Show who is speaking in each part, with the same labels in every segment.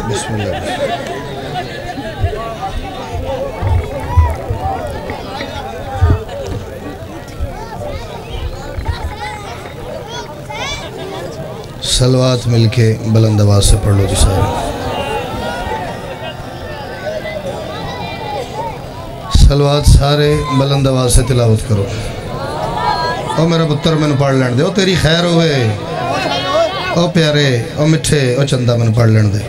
Speaker 1: بسم اللہ. صلوات مل کے بلند آواز سے پڑھ لو جی سارے. صلوات سارے بلند آواز سے تلاوت کرو. او میرا پتر میں نے پڑھ لین دے. او تیری خیر ہوئے. او پیارے، او مٹھے، او چندہ میں نے پڑھ لین دے.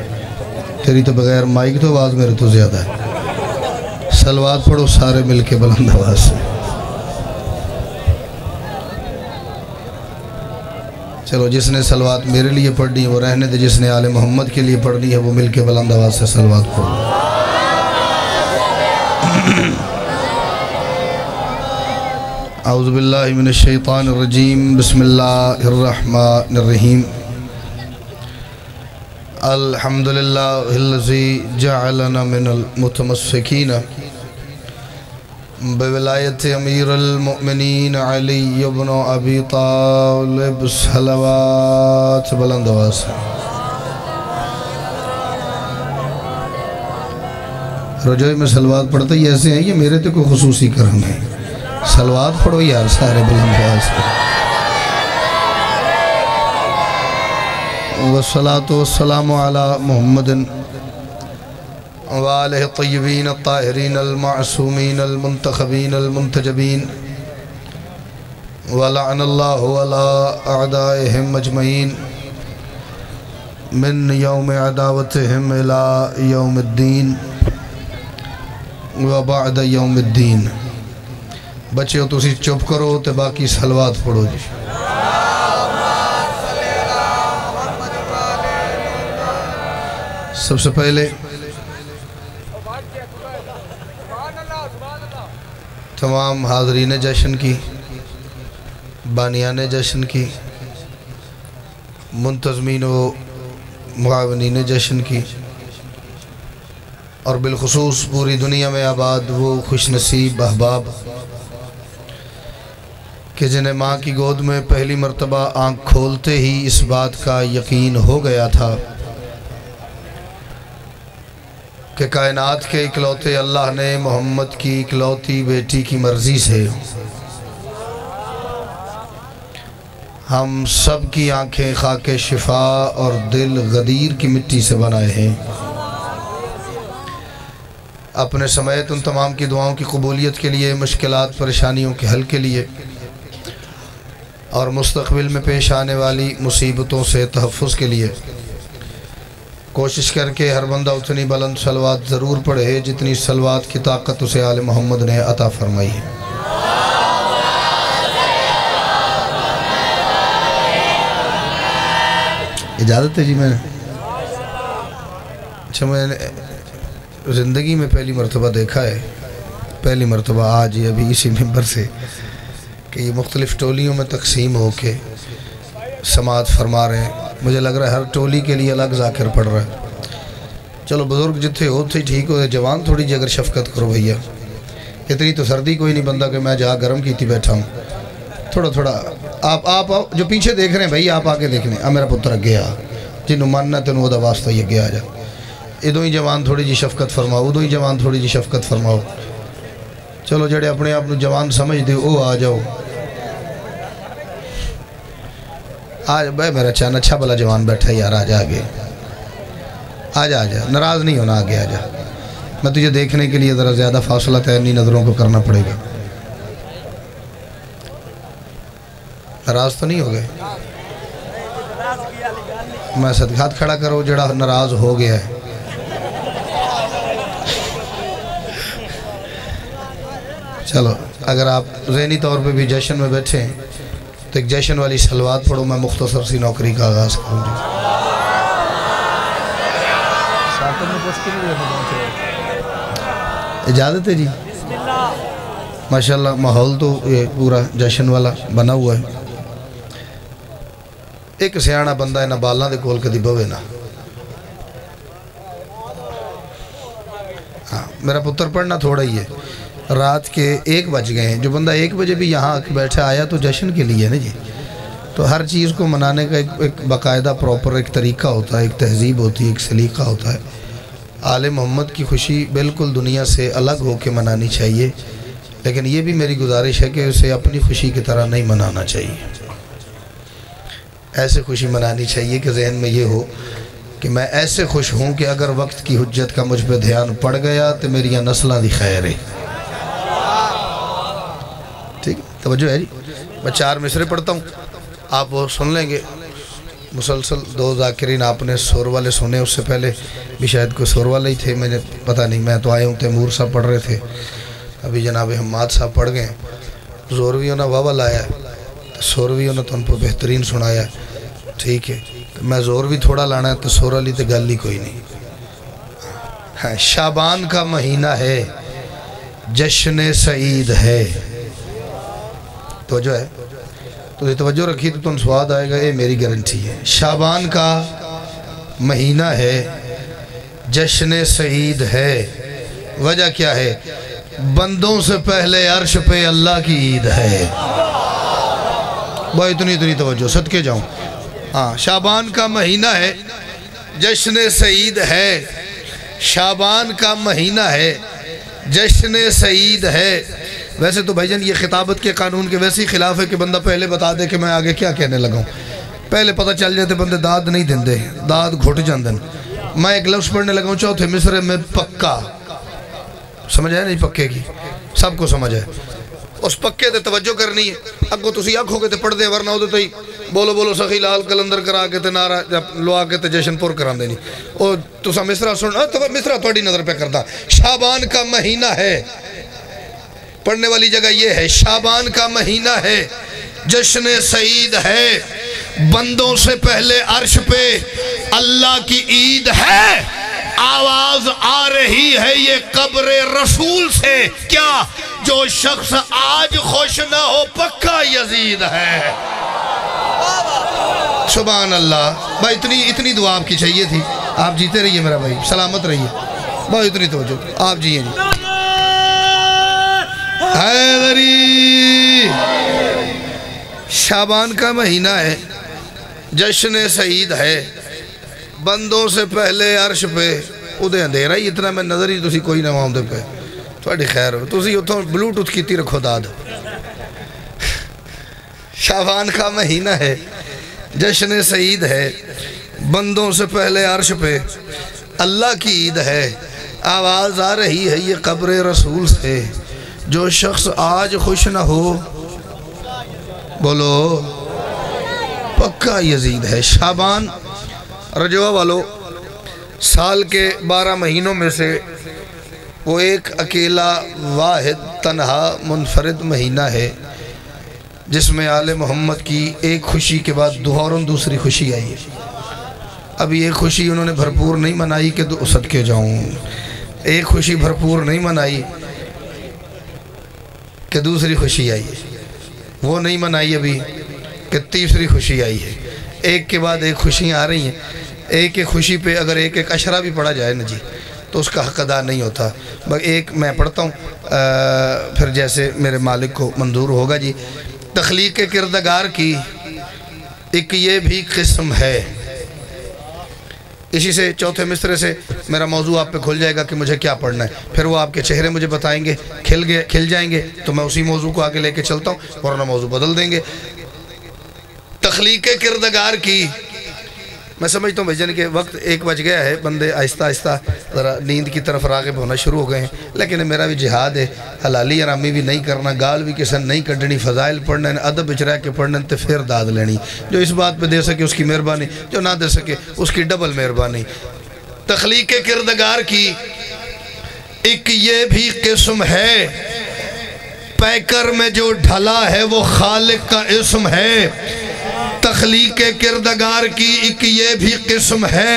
Speaker 1: تیری تو بغیر مائک تو آواز میرے تو زیادہ ہے. صلوات پڑھو سارے مل کے بلند آواز سے. چلو جس نے صلوات میرے لیے پڑھنی ہے وہ رہنے دے، جس نے آل محمد کے لیے پڑھنی ہے وہ مل کے بلند آواز سے صلوات پڑھو. اعوذ باللہ من الشیطان الرجیم. بسم اللہ الرحمن الرحیم. الحمدللہ الذی جعلنا من المتمسکین بولایت امیر المؤمنین علی بن ابی طالب. صلوات بلند آواز. رجوع میں صلوات پڑھتے ہی ایسے ہیں، یہ میرے تو کوئی خصوصی کرم ہے. صلوات پڑھو یار سارے بلند آواز سے. والصلاة والسلام علی محمد وآلہ الطیبین الطاہرین المعصومین المنتخبین المنتجبین ولعن اللہ علی اعدائهم اجمعین من یوم عداوتهم الى یوم الدین وبعد یوم الدین. بچے ہو تو اسی چپ کرو تے باقی صلوات پڑھو جی. سب سے پہلے تمام حاضرین جشن کی، بانیان جشن کی، منتظمین و معاونین جشن کی، اور بالخصوص پوری دنیا میں آباد وہ خوش نصیب احباب کہ جنہیں ماں کی گود میں پہلی مرتبہ آنکھ کھولتے ہی اس بات کا یقین ہو گیا تھا کہ کائنات کے اکلوتے اللہ نے محمد کی اکلوتی بیٹی کی مرضی سے ہم سب کی آنکھیں خاک شفا اور دل غدیر کی مٹی سے بنائے ہیں. اپنے سمیت ان تمام کی دعاؤں کی قبولیت کے لیے، مشکلات پریشانیوں کے حل کے لیے، اور مستقبل میں پیش آنے والی مصیبتوں سے تحفظ کے لیے کوشش کر کے ہر بندہ اتنی بلند صلوات ضرور پڑھے جتنی صلوات کی طاقت اسے آل محمد نے عطا فرمائی ہے. اجازت ہے جی. میں زندگی میں پہلی مرتبہ دیکھا ہے، پہلی مرتبہ آج یہ ابھی اسی ممبر سے، کہ یہ مختلف ٹولیوں میں تقسیم ہو کے سماعت فرما رہے ہیں. مجھے لگ رہا ہے ہر ٹولی کے لیے الگ ذاکر پڑھ رہا ہے. چلو بزرگ جتھے ہو تھے ٹھیک ہو، جوان تھوڑی جی اگر شفقت کرو بھئیہ. اتنی تو سردی کوئی نہیں بندہ کہ میں جہاں گرم کی تھی بیٹھا ہوں. تھوڑا تھوڑا آپ جو پیچھے دیکھ رہے ہیں بھائی آپ آگے دیکھ لیں. میرا پتر اگے آ، جنہوں ماننا تنہوں دا واسطہ یہ اگے آ جا. ادھوں ہی جوان تھوڑی جی شفقت فرماؤ، ادھوں ہی جوان تھوڑی جی شفقت فرماؤ. چلو جڑے اپنے آپ جوان سمجھ دے او آ جاؤ. آج بھائی میرا چاند اچھا بلا جوان بیٹھا یار، آ جا آگے، آ جا ناراض نہیں ہونا، آگے آ جا. میں تجھے دیکھنے کے لیے ذرا زیادہ فاصلہ تینی نظروں کو کرنا پڑے گا. ناراض تو نہیں ہو گئے؟ میں صدقات کھڑا کرو جڑا ناراض ہو گیا ہے. چلو اگر آپ ذہنی طور پہ بھی جشن میں بیٹھے ہیں تو ایک جشن والی صلوات پڑھو. میں مختصر سی نوکری کا آغاز کروں گی. اجازت ہے جی؟ ماشاءاللہ ماحول تو یہ پورا جشن والا بنا ہوا ہے. ایک سیانا بندہ ہے نا بالاں دے کول کدی بوے نا. میرا پتر پڑھنا تھوڑا ہی ہے رات کے 1 بج گئے ہیں، جو بندہ 1 بجے بھی یہاں آ کے بیٹھا آیا تو جشن کے لیے نا جی. تو ہر چیز کو منانے کا ایک باقاعدہ پراپر ایک طریقہ ہوتا ہے، ایک تہذیب ہوتی ہے، ایک سلیقہ ہوتا ہے. آل محمد کی خوشی بالکل دنیا سے الگ ہو کے منانی چاہیے، لیکن یہ بھی میری گزارش ہے کہ اسے اپنی خوشی کی طرح نہیں منانا چاہیے. ایسے خوشی منانی چاہیے کہ ذہن میں یہ ہو کہ میں ایسے خوش ہوں کہ اگر وقت کی حجت کا مجھ پہ دھیان پڑ گیا تو میری نسلیں دی خیر ہے. ٹھیک توجہ ہے جی. میں 4 مصرے پڑھتا ہوں، آپ وہ سن لیں گے. مسلسل 2 ذاکرین آپ نے سور والے سنے، اس سے پہلے بھی شاید کوئی سور والے ہی تھے، مجھے پتہ نہیں. میں تو آئے ہوں تیمور صاحب پڑھ رہے تھے، ابھی جناب حماد صاحب پڑھ گئے. زورویوں نے واوا لایا ہے، سورویوں نے تو ان کو بہترین سنایا ہے. ٹھیک ہے، میں زور بھی تھوڑا لانا ہے تو سور علی تو گل ہی کوئی نہیں. شعبان کا مہینہ ہے، جشن سعید ہے. توجہ ہے تو یہ توجہ رکھی تو تم سواد آئے گا، یہ میری گارنٹی ہے. شعبان کا مہینہ ہے، جشن سعید ہے. وجہ کیا ہے؟ بندوں سے پہلے عرش پہ اللہ کی عید ہے. بھائی اتنی توجہ، صدقے جاؤں. ہاں، شعبان کا مہینہ ہے، جشن سعید ہے. شعبان کا مہینہ ہے، جشن سعید ہے. ویسے تو بھائی جان یہ خطابت کے قانون کے ویسے ہی خلاف ہے کہ بندہ پہلے بتا دے کہ میں آگے کیا کہنے لگا ہوں. پہلے پتہ چل جاتے بندے داد نہیں دیندے، داد گھٹ جاندن. میں ایک لفظ پڑھنے لگا ہوں 4 مصرے میں پکا. سمجھ آئے نہیں پکے کی؟ سب کو سمجھ ہے. اس پکے تے توجہ کرنی ہے. اگو تسی آنکھوں کے تے پڑھ دے، ورنہ ہو تے بولو بولو سخی لال کلندر کرا کے تے نعرہ لوا کے تے جشن پور کران دینی. او تسا مصرع سن، مصرع تھوڑی نظر پہ کرتا. شعبان کا مہینہ ہے، پڑھنے والی جگہ یہ ہے. شعبان کا مہینہ ہے، جشن سعید ہے. بندوں سے پہلے عرش پہ اللہ کی عید ہے. آواز آ رہی ہے یہ قبر رسول سے، کیا جو شخص آج خوش نہ ہو پکا یزید ہے. سبحان اللہ. بھائی اتنی دعا آپ کی چاہیے تھی. آپ جیتے رہیے میرا بھائی، سلامت رہیے. بھائی اتنی توجہ آپ جیئے جی. حیدری. شعبان کا مہینہ ہے، جشن سعید ہے. بندوں سے پہلے عرش پہ ادھے اندھیرا ہی اتنا، میں نظر ہی تسی کوئی نہ وہاں دے پہ. تھوڑی خیر ہو تسی اتھوں بلوٹوتھ کیتی رکھو داد. شعبان کا مہینہ ہے، جشن سعید ہے. بندوں سے پہلے عرش پہ اللہ کی عید ہے. آواز آ رہی ہے یہ قبر رسول سے، جو شخص آج خوش نہ ہو بولو پکا یزید ہے. شعبان رجوہ والو سال کے 12 مہینوں میں سے وہ ایک اکیلا واحد تنہا منفرد مہینہ ہے جس میں آل محمد کی ایک خوشی کے بعد دوسری خوشی آئی ہے. ابھی ایک خوشی انہوں نے بھرپور نہیں منائی کہ صدقے جاؤں. ایک خوشی بھرپور نہیں منائی کہ دوسری خوشی آئی ہے. وہ نہیں منائی ابھی کہ تیسری خوشی آئی ہے. ایک کے بعد ایک خوشیاں آ رہی ہیں. ایک خوشی پہ اگر ایک عشرہ بھی پڑھا جائے نا جی تو اس کا حق ادا نہیں ہوتا. ایک میں پڑھتا ہوں پھر جیسے میرے مالک کو منظور ہوگا جی. تخلیق کردگار کی ایک یہ بھی قسم ہے. اسی سے 4 مصرے سے میرا موضوع آپ پہ کھل جائے گا کہ مجھے کیا پڑھنا ہے. پھر وہ آپ کے چہرے مجھے بتائیں گے، کھل جائیں گے تو میں اسی موضوع کو آگے لے کے چلتا ہوں، ورنہ موضوع بدل دیں گے. تخلیق کردگار کی میں سمجھتا ہوں بھائی جان کہ وقت 1 بج گیا ہے، بندے آہستہ آہستہ ذرا نیند کی طرف راغب ہونا شروع ہو گئے ہیں. لیکن میرا بھی جہاد ہے، حلالی حرامی بھی نہیں کرنا، گال بھی کسی نہیں کڈنی، فضائل پڑھنے ادب بچ رہ کے پڑھنے تے پھر داد لینی. جو اس بات پہ دے سکے اس کی مہربانی، جو نہ دے سکے اس کی ڈبل مہربانی. تخلیق کردگار کی ایک یہ بھی قسم ہے، پیکر میں جو ڈھلا ہے وہ خالق کا اسم ہے. تخلیق کردگار کی ایک یہ بھی قسم ہے،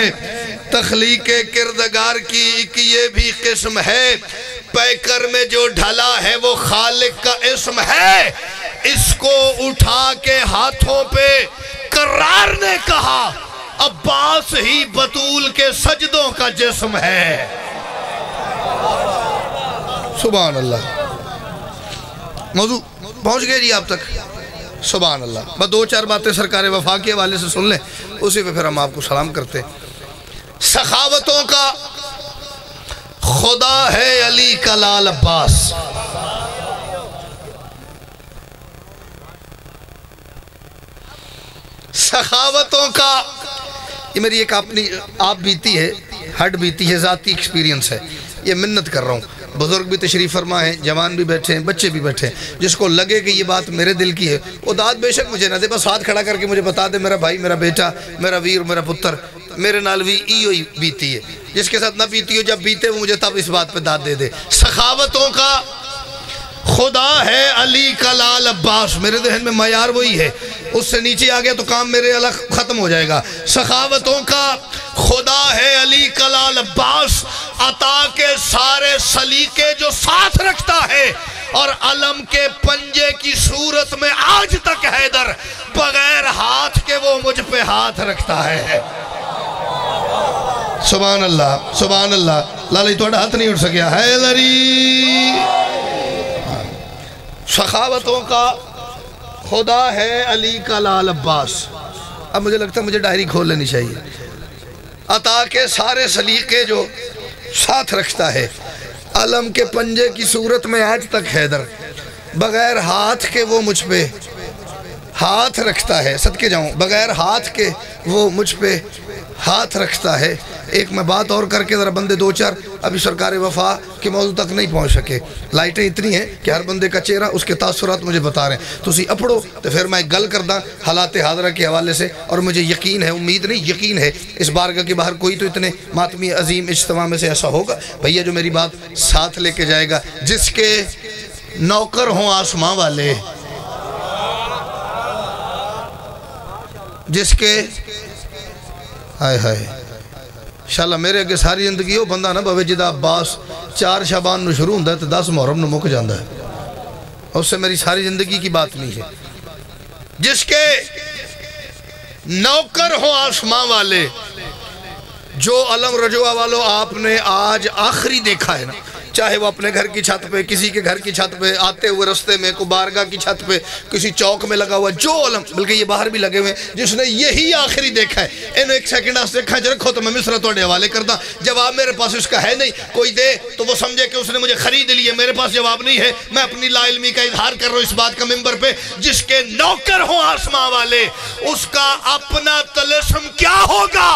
Speaker 1: تخلیق کردگار کی ایک یہ بھی قسم ہے. پیکر میں جو ڈھلا ہے وہ خالق کا اسم ہے. اس کو اٹھا کے ہاتھوں پہ کرار نے کہا عباس ہی بطول کے سجدوں کا جسم ہے. سبحان اللہ. موضوع پہنچ گئے جی آپ تک؟ سبحان اللہ. بس 2-4 باتیں سرکار وفا کے حوالے سے سن لیں، اسی پہ پھر ہم آپ کو سلام کرتے. سخاوتوں کا خدا ہے علی کا لال عباس. سخاوتوں کا، یہ میری ایک آپ بیتی ہے، ہٹ بیتی ہے، ذاتی ایکسپیرینس ہے. یہ منت کر رہا ہوں. بزرگ بھی تشریف فرما ہیں، جوان بھی بیٹھے ہیں، بچے بھی بیٹھے ہیں. جس کو لگے کہ یہ بات میرے دل کی ہے وہ داد بے شک مجھے نہ دے، بس ہاتھ کھڑا کر کے مجھے بتا دے میرا بھائی، میرا بیٹا، میرا ویر، میرا پتر، میرے نال بھی ہی بیتی ہے. جس کے ساتھ نہ بیتی ہو، جب بیتے وہ مجھے تب اس بات پہ داد دے دے. سخاوتوں کا خدا ہے علی کا لال عباس. میرے ذہن میں معیار وہی ہے، اس سے نیچے آ گیا تو کام میرے الگ ختم ہو جائے گا. سخاوتوں کا خدا ہے علی کا لال عباس، عطا کے سارے سلیقے جو ساتھ رکھتا ہے، اور علم کے پنجے کی صورت میں آج تک حیدر بغیر ہاتھ کے وہ مجھ پہ ہاتھ رکھتا ہے. سبحان اللہ، سبحان اللہ. لالی توڑا ہاتھ نہیں اٹھ سکیا. حیدری سخاوتوں کا خدا ہے علی کا لال عباس. اب مجھے لگتا ہے مجھے ڈائری کھول لینی چاہیے. عطا کے سارے سلیقے جو ساتھ رکھتا ہے، علم کے پنجے کی صورت میں آج تک حیدر بغیر ہاتھ کے وہ مجھ پہ ہاتھ رکھتا ہے. صدقے جاؤں، بغیر ہاتھ کے وہ مجھ پہ ہاتھ رکھتا ہے. ایک میں بات اور کر کے ذرا بندے 2-4 ابھی سرکار وفا کے موضوع تک نہیں پہنچ سکے. لائٹیں اتنی ہیں کہ ہر بندے کا چہرہ اس کے تاثرات مجھے بتا رہے ہیں. تو اسی اپڑو تو پھر میں گل کردہ حالات حاضرہ کے حوالے سے. اور مجھے یقین ہے، امید نہیں یقین ہے، اس بارگاہ کے باہر کوئی تو اتنے ماتمی عظیم اجتماع میں سے ایسا ہوگا بھیا جو میری بات ساتھ لے کے جائے گا. جس کے نوکر ہوں آسماں والے، جس کے ہائے ہائے انشاءاللہ میرے اگے ساری زندگی وہ بندہ نہ بھوے جدا عباس 4 شعبان نو شروع ہوندہ ہے تو 10 محرم نو مک جاندہ ہے. اس سے میری ساری زندگی کی بات نہیں ہے. جس کے نوکر ہوں آسماں والے، جو علم رجوع والو آپ نے آج آخری دیکھا ہے نا، چاہے وہ اپنے گھر کی چھت پہ، کسی کے گھر کی چھت پہ، آتے ہوئے رستے میں، کو بارگاہ کی چھت پہ، کسی چوک میں لگا ہوا، جو علم، بلکہ یہ باہر بھی لگے ہوئے، جس نے یہی آخری دیکھا ہے. انہوں ایک سیکنڈ آس دیکھا ہے جو رکھو تو میں مصرہ توڑے حوالے کرتا. جواب میرے پاس اس کا ہے نہیں. کوئی دے تو وہ سمجھے کہ اس نے مجھے خرید لیے. میرے پاس جواب نہیں ہے. میں اپنی لا علمی کا اظہار کر رہا ہوں اس بات کا ممبر پہ. جس کے نوکر ہوں آسماں والے، اس کا اپنا طلسم کیا ہوگا؟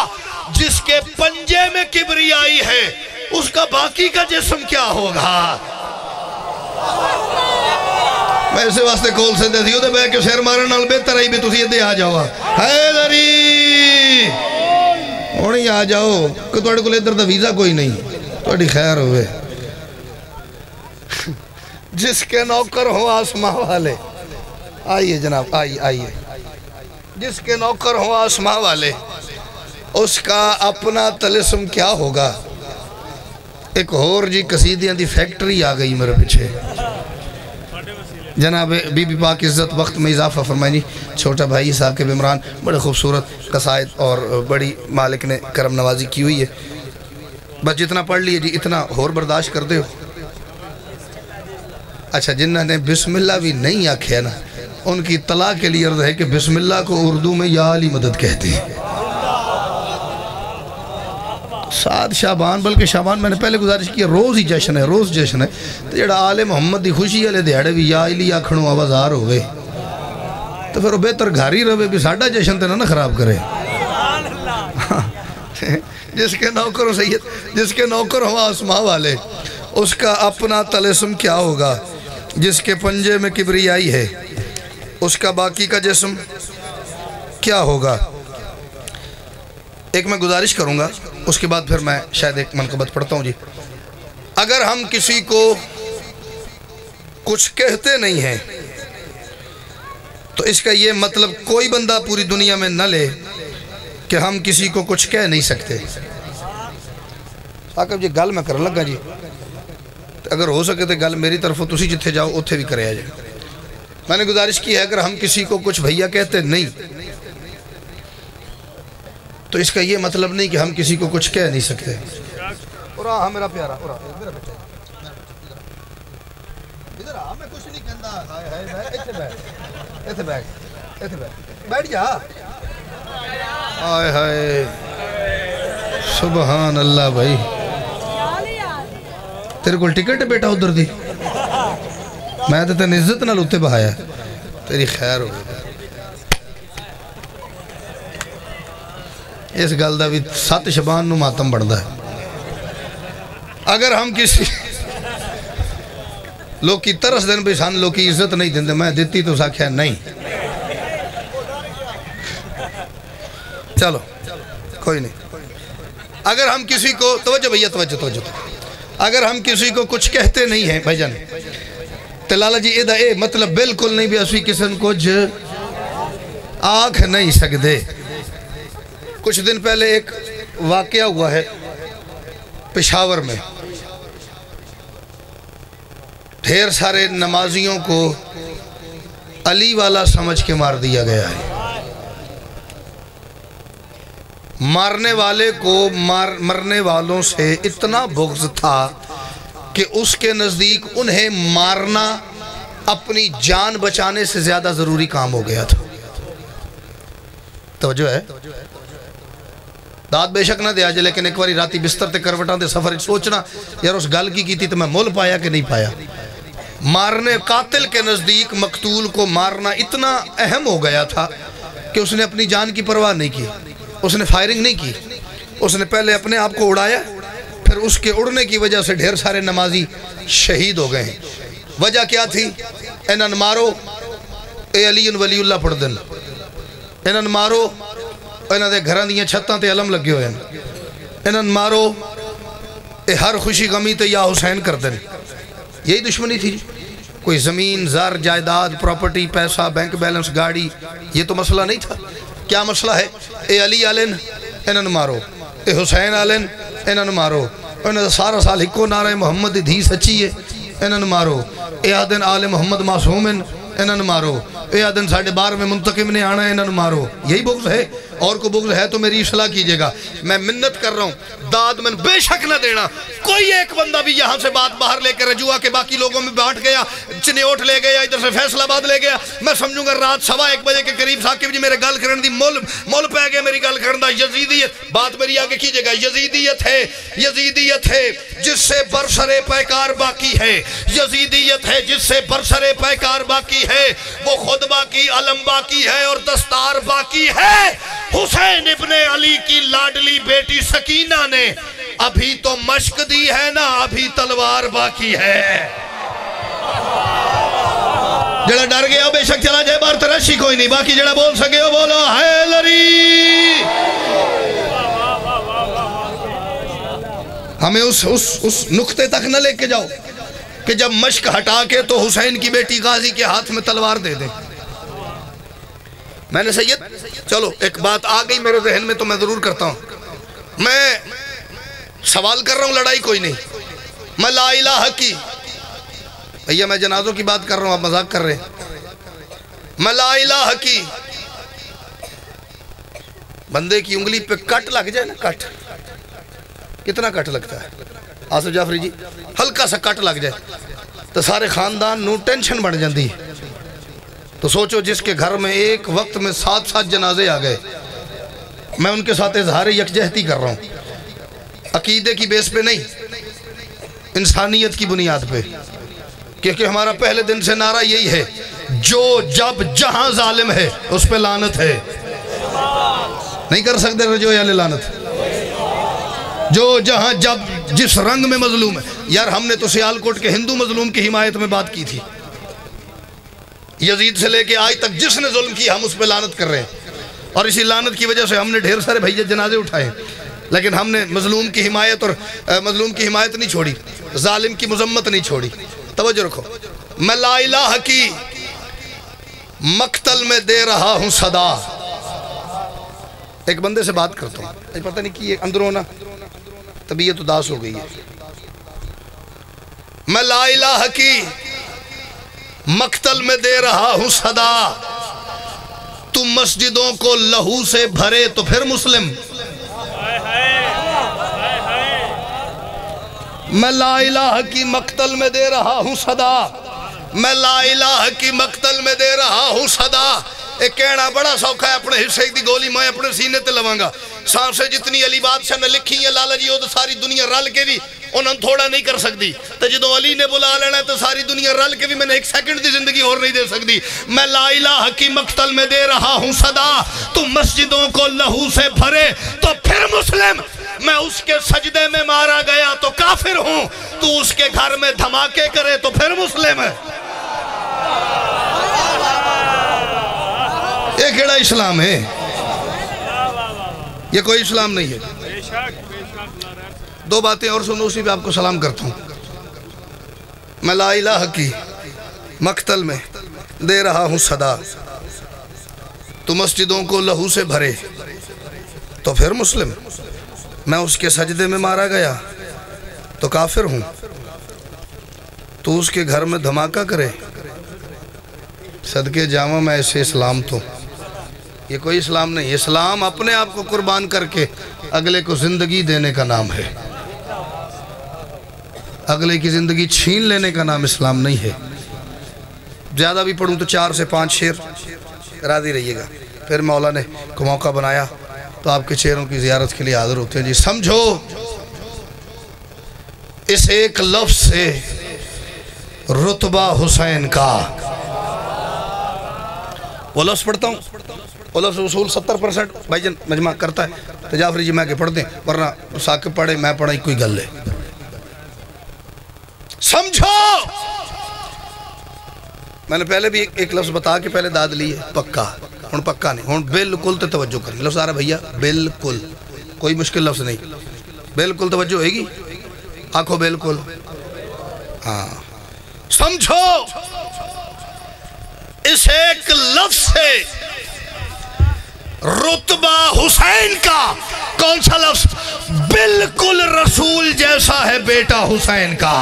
Speaker 1: جس کے پنجے میں کبریائی ہے، اس کا باقی کا جسم کیا ہوگا؟ میں اسے واسطے کول سے دے دیو دے بے کہ شیر مارن نال بہتر ہی بھی تسی ادھے آ جاؤ. حیدری ہونی آ جاؤ کہ توڑے کو ادھر دا ویزا کوئی نہیں، توڑی خیر ہوئے. جس کے نوکر ہوں آسماں والے، آئیے جناب آئیے. جس کے نوکر ہوں آسماں والے، اس کا اپنا طلسم کیا ہوگا؟ ایک اور جی قصیدیاں دی فیکٹری آ گئی میرے پیچھے. جناب بی بی پاک عزت وقت میں اضافہ فرمائیں جی. چھوٹا بھائی صاحب کے بمران بڑے خوبصورت قصائد اور بڑی مالک نے کرم نوازی کی ہوئی ہے. بس جتنا پڑھ لیے جی اتنا اور برداشت کر دے ہو. اچھا جنہوں نے بسم اللہ بھی نہیں آکھیا نا، ان کی اطلاع کے لیے عرض ہے کہ بسم اللہ کو اردو میں یا علی مدد کہتے ہیں. 7 شعبان، بلکہ شعبان میں نے پہلے گزارش کیا روز ہی جشن ہے، روز جشن ہے. تو جڑا آل محمد دی خوشی والے دیہڑے بھی یا علی آکھنوں آوازار ہوئے تو پھر وہ بہتر گھر ہی رہے بھی ساڈا جشن تے نہ خراب کرے. جس کے نوکر ہو سید، جس کے نوکر ہو آسماں والے، اس کا اپنا طلسم کیا ہوگا؟ جس کے پنجے میں کبریائی ہے، اس کا باقی کا جسم کیا ہوگا؟ ایک میں گزارش کروں گا، اس کے بعد پھر میں شاید ایک منقبت پڑھتا ہوں جی. اگر ہم کسی کو کچھ کہتے نہیں ہیں تو اس کا یہ مطلب کوئی بندہ پوری دنیا میں نہ لے کہ ہم کسی کو کچھ کہہ نہیں سکتے. آقا جی گل میں کر لگا جی، اگر ہو سکے تو گل میری طرف تسی جتھے جاؤ اتھے بھی کرے آجائے. میں نے گزارش کی ہے اگر ہم کسی کو کچھ بھیا کہتے نہیں تو اس کا یہ مطلب نہیں کہ ہم کسی کو کچھ کہہ نہیں سکتے. میرا پیارا ادھر آ، میں کچھ نہیں بیٹھ جا آئے ہائے سبحان اللہ بھائی تیرے کو ٹکٹ ہے بیٹا ادھر دی میں تو تین عزت نہ لوتے بہایا تیری خیر ہو اس گل دا بھی 7 شبان نو ماتم بڑھدا ہے اگر ہم کسی لوگ کی ترس دن بھی سان لوگ کی عزت نہیں دیں میں دیتی تو ساکھیا نہیں چلو کوئی نہیں اگر ہم کسی کو توجہ بھئیہ توجہ اگر ہم کسی کو کچھ کہتے نہیں ہیں بھائی جان تلالا جی ایدہ اے مطلب بالکل نہیں بھی اسی کسن کچھ آنکھ نہیں سکتے کچھ دن پہلے ایک واقعہ ہوا ہے پشاور میں ڈھیر سارے نمازیوں کو علی والا سمجھ کے مار دیا گیا ہے مارنے والے کو مرنے والوں سے اتنا بغض تھا کہ اس کے نزدیک انہیں مارنا اپنی جان بچانے سے زیادہ ضروری کام ہو گیا تھا توجہ ہے داد بے شک نہ دیا جائے لیکن ایک باری راتی بستر تے کروٹاں تے سفر سوچنا یار اس گل کی تھی تو میں مول پایا کہ نہیں پایا مارنے قاتل کے نزدیک مقتول کو مارنا اتنا اہم ہو گیا تھا کہ اس نے اپنی جان کی پرواہ نہیں کی اس نے فائرنگ نہیں کی اس نے پہلے اپنے آپ کو اڑایا پھر اس کے اڑنے کی وجہ سے ڈھیر سارے نمازی شہید ہو گئے ہیں وجہ کیا تھی انہن مارو اے علی ولی اللہ پڑھ دن انہن مارو انہن دے گھران دیاں چھتاں تے علم لگے ہوئے انہن مارو اے ہر خوشی غمی تے یا حسین کر دن یہی دشمنی تھی کوئی زمین زر جائیداد پراپرٹی پیسہ بینک بیلنس گاڑی یہ تو مسئلہ نہیں تھا کیا مسئلہ ہے اے علی آلن انہن مارو اے حسین آلن انہن مارو انہن سارا سال ہکو نعرہ محمد دھی سچی ہے انہن مارو اے آدن آل محمد معصومن انہن مارو اے آدن ساڑھے بار میں منتقم نے آنا ہے انہن مارو یہی بغض ہے اور کو بغض ہے تو میری اصلاح کیجئے گا میں منت کر رہا ہوں داد میں بے شک نہ دینا کوئی ایک بندہ بھی یہاں سے بات باہر لے کر رجوع کے باقی لوگوں میں بانٹ گیا چنیوٹ لے گیا ادھر سے فیصلہ آباد لے گیا میں سمجھوں گا رات 1:15 بجے کے قریب ثاقب جی میرے گل کرن دی مول پہ گیا میری گل کرن دا یزیدیت بات میری آگے کیجئے گا یزیدیت ہے جس سے برسر پیکار باقی ہے یزیدیت ہے جس سے برسر پیکار باقی ہے وہ خود باقی علم باقی ہے اور دستار باقی ہے حسین ابن علی کی لاڈلی بیٹی سکینہ نے ابھی تو مشق دی ہے نا ابھی تلوار باقی ہے جڑا ڈر گیا بے شک چلا جائے بار ترشی کوئی نہیں باقی جڑا بول سکے ہو بولو حیدری ہمیں اس نقطے تک نہ لے کے جاؤ کہ جب مشق ہٹا کے تو حسین کی بیٹی غازی کے ہاتھ میں تلوار دے دیں میں نے سید چلو ایک بات آ گئی میرے ذہن میں تو میں ضرور کرتا ہوں میں سوال کر رہا ہوں لڑائی کوئی نہیں میں لا الہ کی بھئیہ میں جنازوں کی بات کر رہا ہوں آپ مذاق کر رہے ہیں میں لا الہ کی بندے کی انگلی پہ کٹ لگ جائے نا کٹ کتنا کٹ لگتا ہے آصف جعفری جی ہلکا سا کٹ لگ جائے تو سارے خاندان نو ٹینشن بڑھ جاندی تو سوچو جس کے گھر میں ایک وقت میں 7 جنازے آ گئے میں ان کے ساتھ اظہار یکجہتی کر رہا ہوں عقیدے کی بیس پہ نہیں انسانیت کی بنیاد پہ کیونکہ ہمارا پہلے دن سے نعرہ یہی ہے جو جب جہاں ظالم ہے اس پہ لعنت ہے نہیں کر سکتے رجوع یا لعنت جو جہاں جب جس رنگ میں مظلوم ہے یار ہم نے تو سیالکوٹ کے ہندو مظلوم کی حمایت میں بات کی تھی یزید سے لے کے آج تک جس نے ظلم کی ہم اس پہ لعنت کر رہے ہیں اور اسی لعنت کی وجہ سے ہم نے ڈھیر سارے بھائی جنازے اٹھائے لیکن ہم نے مظلوم کی حمایت اور مظلوم کی حمایت نہیں چھوڑی ظالم کی مذمت نہیں چھوڑی توجہ رکھو میں لا الہ کی مقتل میں دے رہا ہوں صدا ایک بندے سے بات کرتا ہوں پتہ نہیں کہ اندروں نا طبیعت اداس ہو گئی ہے میں لا الہ کی مقتل میں دے رہا ہوں صدا تم مسجدوں کو لہو سے بھرے تو پھر مسلم میں لا الہ کی مقتل میں دے رہا ہوں صدا میں لا الہ کی مقتل میں دے رہا ہوں صدا. ایک کہنا بڑا سوکھا ہے اپنے حصے دی گولی میں اپنے سینے تے لواں گا. سانسیں جتنی علی بادشاہ نے لکھی ہیں لالا جی وہ تو ساری دنیا رل کے بھی انہوں تھوڑا نہیں کر سکتی. تو جدو علی نے بلا لینا ہے تو ساری دنیا رل کے بھی میں نے ایک سیکنڈ دی زندگی اور نہیں دے سکتی. میں لا الہ کی مقتل میں دے رہا ہوں صدا. تو مسجدوں کو لہو سے بھرے تو پھر مسلم. میں اس کے سجدے میں مارا گیا تو کافر ہوں. تو اس کے گھر میں دھماکے کرے تو پھر مسلم ہے. یہ کیڑا اسلام ہے؟ یہ کوئی اسلام نہیں ہے. دو باتیں اور سنو اسی پہ آپ کو سلام کرتا ہوں. میں لا الہ کی مقتل میں دے رہا ہوں صدا. تو مسجدوں کو لہو سے بھرے تو پھر مسلم. میں اس کے سجدے میں مارا گیا تو کافر ہوں. تو اس کے گھر میں دھماکہ کرے صدقے جاواں میں ایسے اسلام تو. یہ کوئی اسلام نہیں. اسلام اپنے آپ کو قربان کر کے اگلے کو زندگی دینے کا نام ہے. اگلے کی زندگی چھین لینے کا نام اسلام نہیں ہے. زیادہ بھی پڑھوں تو 4 سے 5 شعر راضی رہیے گا. پھر مولا نے کو موقع بنایا تو آپ کے چہروں کی زیارت کے لیے حاضر ہوتے ہیں. جی سمجھو اس ایک لفظ سے رتبہ حسین کا. وہ لفظ پڑھتا ہوں. وہ لفظ اصول 70% بھائی جن مجمع کرتا ہے تو جعفری جی میں کے پڑھ دیں ورنہ ثاقب پڑھے میں پڑھیں کوئی گل ہے. سمجھو میں نے پہلے بھی ایک لفظ بتا کے پہلے داد لی ہے پکا. ہون پکا نہیں ہون بالکل تے توجہ کریں. لفظ آ رہا بھیا بالکل کوئی مشکل لفظ نہیں. بالکل توجہ ہوئے گی. آنکھو بالکل. ہاں سمجھو اس ایک لفظ سے رتبہ حسین کا. کون سا لفظ؟ بالکل رسول جیسا ہے بیٹا حسین کا.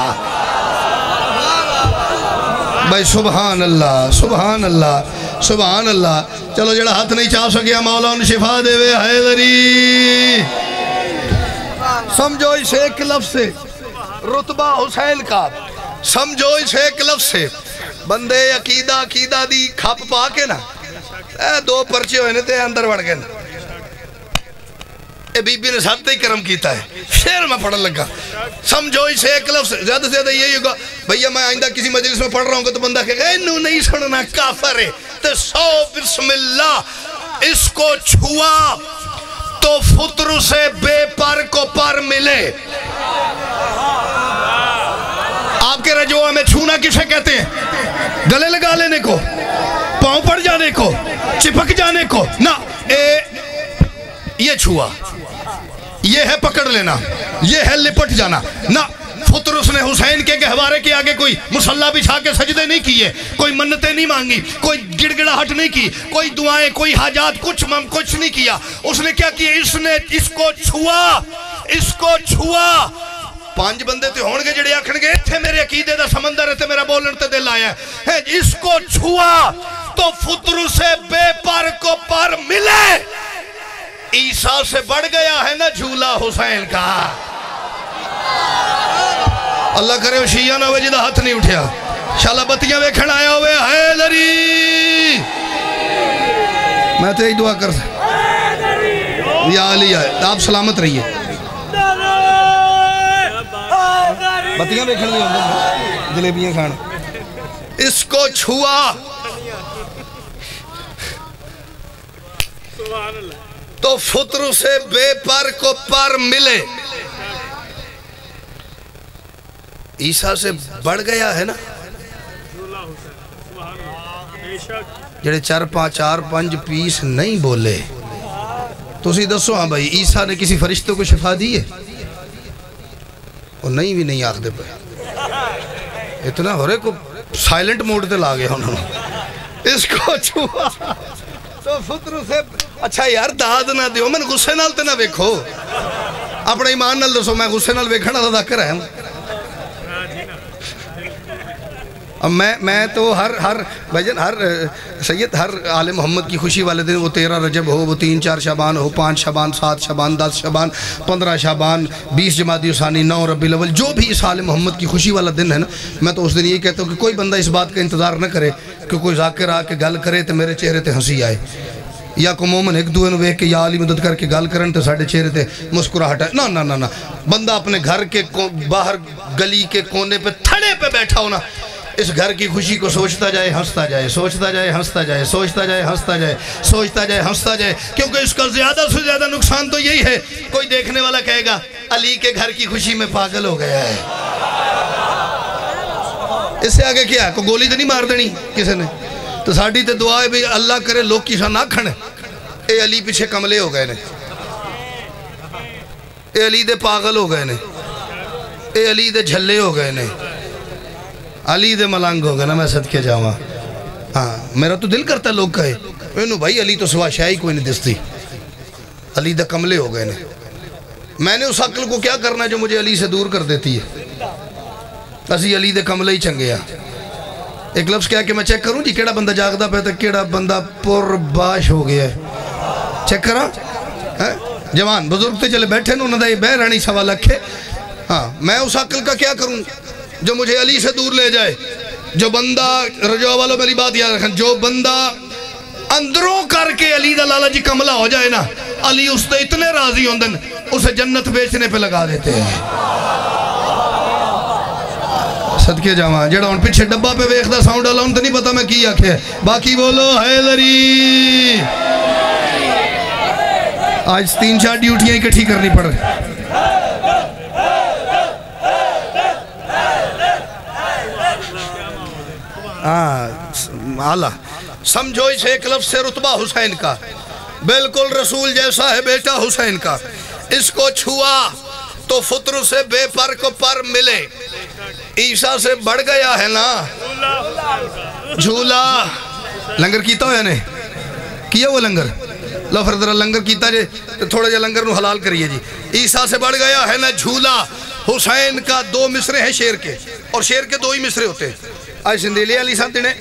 Speaker 1: بھائی سبحان اللہ سبحان اللہ سبحان اللہ. چلو جڑا ہاتھ نہیں چاہ سکیا مولا ان شفا دے وے حیدری. سمجھو اس ایک لفظ سے رتبہ حسین کا. سمجھو اس ایک لفظ سے بندے عقیدہ دی کھپ پا کے نا 2 پرچے ہوئے نے تے اندر بڑھ گئے. اے بی بی نے ساتھ ہی کرم کیتا ہے. شعر میں پڑھن لگا. سمجھو اسے ایک لفظ زیادہ سے زیادہ یہی ہوگا بھئیہ میں آئندہ کسی مجلس میں پڑھ رہا ہوں گا تو بندہ کہے گا انہوں نہیں سننا کافر ہے. تو 100 بسم اللہ. اس کو چھوا تو فطر سے بے پر کو پر ملے. آپ کے رجوع میں چھونا کسے کہتے ہیں؟ گلے لگا لینے کو, پاؤں پڑ جانے کو, چپک جانے کو نہ. یہ چھوا, یہ ہے پکڑ لینا, یہ ہے لپٹ جانا نہ. فطرس نے حسین کے گہوارے کے آگے کوئی مصلی بچھا کے سجدے نہیں کیے, کوئی منتیں نہیں مانگی, کوئی گڑگڑاہٹ نہیں کی, کوئی دعائیں, کوئی حاجات, کچھ نہیں کیا. اس نے کیا کیا؟ اس نے اس کو چھوا, اس کو چھوا. 5 بندے تے ہون گے جڑے آکھن گے تھے میرے عقیدے دا سمندر ہے تے میرا بولن تے دل آیا ہے. اس کو چھوا تو فطر سے بے پر کو پر ملے. عیسیٰ سے بڑھ گیا ہے نا جھولا حسین کا. اللہ کرے وہ شیعہ نہ ہوئے جدہ ہاتھ نہیں اٹھیا. شالا بتیاں ویکھن آیا ہوئے حیدری. میں تے ہی دعا کر یا علی آئے آپ سلامت رہیے. بتیاں ویکھن نہیں ہوندے جلیبیاں کھانا. اس کو چھوا تو فطر سے بے پر کو پر ملے. عیسیٰ سے بڑھ گیا ہے نا جڑے 4-5 پیس نہیں بولے. تو اسی دسو ہاں بھائی عیسیٰ نے کسی فرشتے کو شفا دی ہے؟ وہ نہیں بھی نہیں آخ دے پہ اتنا ہو رہے کو سائلنٹ موڈ تے لا گیا انہوں نے. اس کو چھوا تو فطر سے. اچھا یار داد نہ دیو, میں غصے نال تے نہ ویکھو, اپنے ایمان نال دسو میں غصے نال ویکھن والا ذکر ہے. اب میں تو ہر بھجن ہر سید ہر آل محمد کی خوشی والے دن، وہ 13 رجب ہو، وہ 3-4 شعبان ہو، 5 شعبان، 7 شعبان، 10 شعبان، 15 شعبان، 20 جمادی ثانی، 9 ربیع الاول، جو بھی اس آل محمد کی خوشی والا دن ہے نا، میں تو اس دن یہ کہتا ہوں کہ کوئی بندہ اس بات کا انتظار نہ کرے کہ کوئی ذاکر آ کے گل کرے تو میرے چہرے تے ہنسی آئے، یا کوئی مومن ایک دوے نو ویکھ کے یا علی مدد کر کے گل کرن تے ساڈے چہرے تے مسکراہٹ آئے۔ نہ بندہ اپنے گھر کے باہر گلی کے کونے پہ تھڑے پہ بیٹھا ہونا، اس گھر کی خوشی کو سوچتا جائے ہنستا جائے، سوچتا جائے ہنستا جائے، سوچتا جائے ہنستا جائے، سوچتا جائے ہنستا جائے، کیونکہ اس کا زیادہ سے زیادہ نقصان تو یہی ہے، کوئی دیکھنے والا کہے گا علی کے گھر کی خوشی میں پاگل ہو گیا ہے۔ اس سے آگے کیا ہے؟ کوئی گولی تو نہیں مار دینی کسی نے؟ تو ساڑھی تے دعا ہے بھی اللہ کرے لوگ کی شاہ نہ کھڑے، اے علی پیچھے کملے ہو گئے نے، اے علی دے پاگل ہو گئے نے، اے علی دے جھلے ہو گئے نے، علی دے ملانگ ہو گئے نا، میں صدقے جاواں۔ ہاں میرا تو دل کرتا ہے لوگ کہے انہوں بھائی علی تو سوا شاہی کوئی نہیں دستی، علی دے کملے ہو گئے نے۔ میں نے اس عقل کو کیا کرنا جو مجھے علی سے دور کر دیتی ہے؟ اسی علی دے کملے ہی چنگے ہیں۔ ایک لفظ کیا کہ میں چیک کروں جی کیڑا بندہ جاگدا پہ تے کیڑا بندہ پر باش ہو گیا ہے، چیک کرا جوان بزرگ تے چلے بیٹھے انہوں نے بہ رانی سوال رکھے۔ ہاں میں اس عقل کا کیا کروں جو مجھے علی سے دور لے جائے؟ جو بندہ رجوع والوں میری بات یاد رکھیں، جو بندہ اندروں کر کے علی دا لالا جی کملہ ہو جائے نا، علی اس تے اتنے راضی ہوندن اسے جنت بیچنے پہ لگا دیتے ہیں۔ صدقے جاواں جڑا ان پیچھے ڈبہ پہ ویکھدا ساؤنڈ والا ان تے نہیں پتا میں کی آکھے، باقی بولو حیدری۔ آج 3-4 ڈیوٹیاں اکٹھی کرنی پڑ رہی۔ آلہ سمجھو اسے ایک لفظ سے رتبہ حسین کا، بالکل رسول جیسا ہے بیٹا حسین کا، اس کو چھوا تو فطر سے بے پر کو پر ملے، عیسیٰ سے بڑھ گیا ہے نا جھولا۔ لنگر کیتا ہو یا نہیں کیا وہ لنگر؟ لو فردرہ لنگر کیتا جے تھوڑا جا لنگر نو حلال کریے جی۔ عیسیٰ سے بڑھ گیا ہے نا جھولا، حسین کا 2 مصرے ہیں شیر کے، اور شیر کے 2 ہی مصرے ہوتے ہیں۔ آج سندیلی علی سانتے نے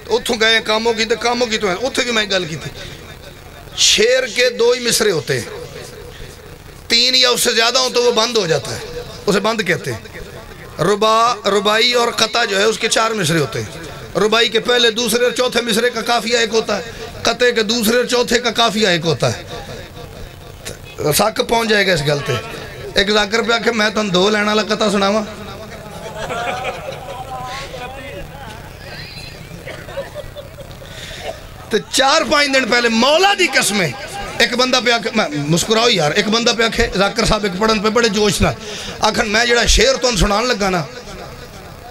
Speaker 1: اتھوں گئے کاموں کی تو کاموں کی تو ہیں، اتھے بھی میں گل کی تھی۔ شیر کے 2 ہی مصرے ہوتے ہیں، 3 یا اس سے زیادہ ہوں تو وہ بند ہو جاتا ہے، اسے بند کہتے ہیں۔ ربائی اور قطع جو ہے اس کے 4 مصرے ہوتے ہیں۔ ربائی کے پہلے دوسرے اور چوتھے مصرے کا قافیہ ایک ہوتا ہے، قطع کے دوسرے اور چوتھے کا قافیہ ایک ہوتا ہے۔ ساک پہنچ جائے گا اس گلتے۔ ایک ذاکر پہ آکے میں تو 2 لینا والا قطع سناواں، تو 4-5 دن پہلے مولا دی قسمیں ایک بندہ پہ آکے مسکراؤ یار، ایک بندہ پہ آکے ذاکر صاحب ایک پڑھن پہ بڑے جوش نہ آکھن میں جڑا شیر تو سنان لگا نا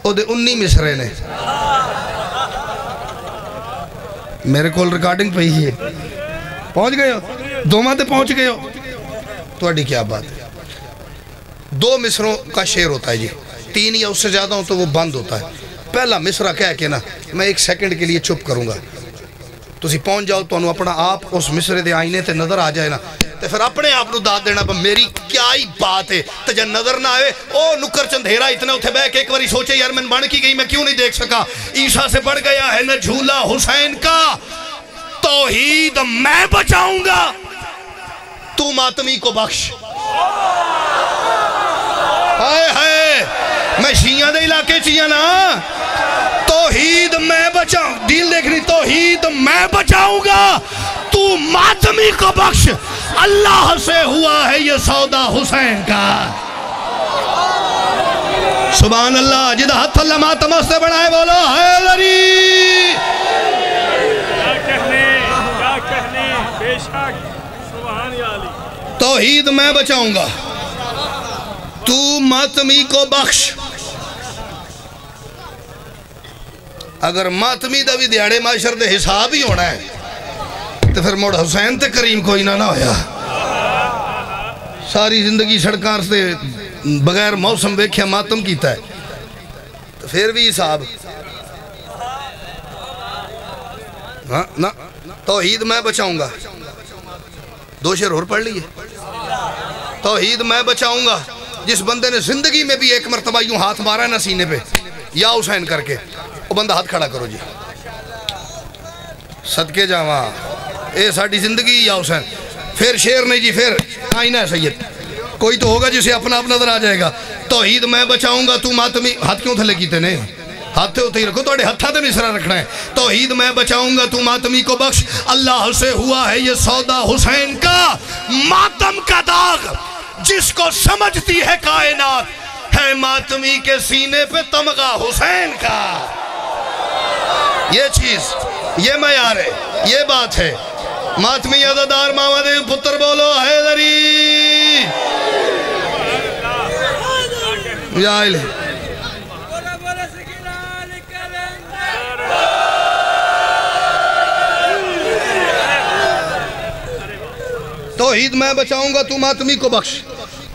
Speaker 1: او دے 19 مصرے نے، میرے کول ریکارڈنگ پہ ہی ہے، پہنچ گئے ہو 2 ماہ تے پہنچ گئے ہو تو اڈی کیا بات ہے۔ 2 مصروں کا شیر ہوتا ہے جی، 3 یا اس سے زیادہ ہوں تو وہ بند ہوتا ہے۔ پہلا مصرہ کہہ کے نا میں 1 سیکنڈ کے لیے چپ کروں گا، تسی پہنچ جاؤ تو انہوں اپنا آپ اس مصرے دے آئینے تے نظر آ جائے نا، تے پھر اپنے آپ نو داد دینا میری کیا ہی بات ہے، تے جب نظر نہ آئے او نکر چندھیرا اتنا اتھے بے کہ ایک باری سوچے یار میں بڑھ کی گئی میں کیوں نہیں دیکھ سکا۔ عیسیٰ سے بڑھ گیا ہے نا جھولا حسین کا، توحید میں بچاؤں گا تو ماتمی کو بخش۔ ہائے ہائے میں شیعہ دے علاقے چیئے نا، توحید میں بچاؤں، دیل دیکھنی توحید میں بچاؤں گا تو ماتمی کو بخش، اللہ سے ہوا ہے یہ سودا حسین کا۔ سبحان اللہ، جدہ حد اللہ ماتم سے بڑھائے بولو حیدری۔ کیا کہنے بے شک سبحان اللہ، توحید میں بچاؤں گا تو ماتمی کو بخش۔ اگر ماتمی دا بھی دیاڑے معاشر دے حساب ہی ہونا ہے تو پھر موڑ حسین تے کریم کوئی نہ ہویا۔ ساری زندگی سڑکار سے بغیر موسم بیکھیا ماتم کیتا ہے تو پھر بھی حساب نا، توحید میں بچاؤں گا۔ 2 شعر اور پڑھ لیے، توحید میں بچاؤں گا۔ جس بندے نے زندگی میں بھی 1 مرتبہ یوں ہاتھ مارا ہے نا سینے پہ یا حسین کر کے وہ بندہ ہاتھ کھڑا کرو جی، صدقے جاواں اے ساڑی زندگی یا حسین. پھر شیر نہیں جی، پھر آئینہ ہے سید. کوئی تو ہوگا جسے اپنا اپنا نظر آ جائے گا. توحید میں بچاؤں گا تو ماتمی. ہاتھ کیوں تھلے کیتے نے؟ ہاتھ ہوتے ہی رکھو، توڑے ہتھا تے مصرہ رکھنا ہے. توحید میں بچاؤں گا تو ماتمی کو بخش، اللہ سے ہوا ہے یہ سودا حسین کا. ماتم کا داغ جس کو سمجھتی ہے کائنات، ہے ماتمی کے سینے پہ تمغہ حسین کا. یہ چیز، یہ معیار ہے، یہ بات ہے. ماتمی عزادار محمد پتر بولو حیدری یا الہ. توحید میں بچاؤں گا تو ماتمی کو بخش،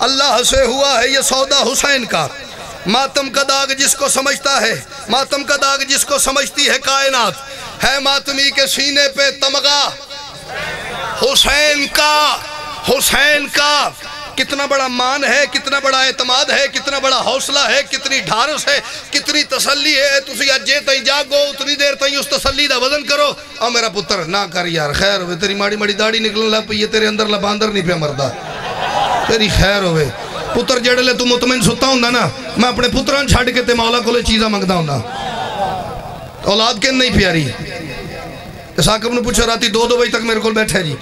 Speaker 1: اللہ سے ہوا ہے یہ سودا حسین کا. ماتم کا داغ جس کو سمجھتا ہے، ماتم کا داغ جس کو سمجھتی ہے کائنات، ہے ماتمی کے سینے پہ تمغہ حسین کا. حسین کا کتنا بڑا مان ہے، کتنا بڑا اعتماد ہے، کتنا بڑا حوصلہ ہے، کتنی ڈھارس ہے، کتنی تسلی ہے. تسی اجے تائیں جاگو، اتنی دیر تائیں اس تسلی دا وزن کرو. او میرا پتر نہ کر یار، خیر ہوئے، تیری ماڑی ماڑی داڑھی نکلنے لگ پئی، تیرے اندر لباندر نہیں پہ مردہ، تیری خیر ہوئے. پتر جڑے لے تو مطمئن ستا ہوں نا، میں اپنے پتران چھاڑ کے تے مولا کو لے چیزہ مانگدا ہوں نا. اولاد کے نہیں پیاری. ساکب نے پوچھا راتی 2 بجے تک میرے کو بیٹھا جی،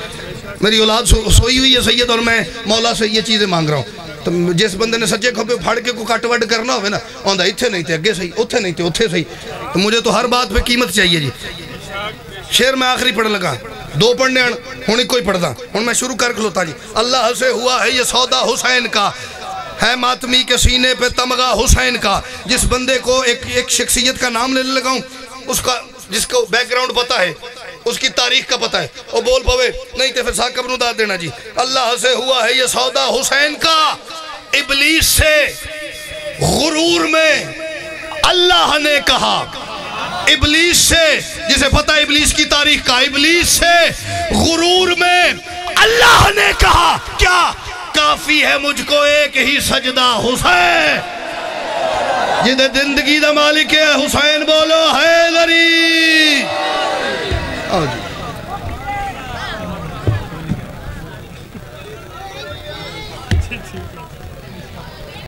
Speaker 1: میری اولاد سوئی ہوئی ہے سید، اور میں مولا سے یہ چیزیں مانگ رہا ہوں. تو جس بندے نے سجے کھوپے پھاڑ کے کو کٹ وڈ کرنا ہوئے نا، آندھا اتھے نہیں تھے اگے صحیح، اتھے نہیں تھے اتھے صحیح. تو مجھے تو ہر بات پہ قیمت چاہیے جی. شیر میں آخری پڑھ لگا، 2 پڑھنے ہونی کوئی پڑھدا ہوں میں شروع کر کھلوتا جی. اللہ سے ہوا ہے یہ سودا حسین کا، ہے ماتمی کے سینے پہ تمغہ حسین کا. جس بندے کو ایک شخصیت کا نام لینے لگا ہوں، اس کا جس کو بیک گراؤنڈ پتا ہے، اس کی تاریخ کا پتہ ہے، وہ بول پوے نہیں تے پھر ساکب نو داد دینا جی. اللہ سے ہوا ہے یہ سودا حسین کا. ابلیس سے غرور میں اللہ نے کہا، ابلیس سے، جسے پتہ ہے ابلیس کی تاریخ کا، ابلیس سے غرور میں اللہ نے کہا کیا؟ کافی ہے مجھ کو ایک ہی سجدہ حسین. جدے زندگی دا مالک ہے حسین بول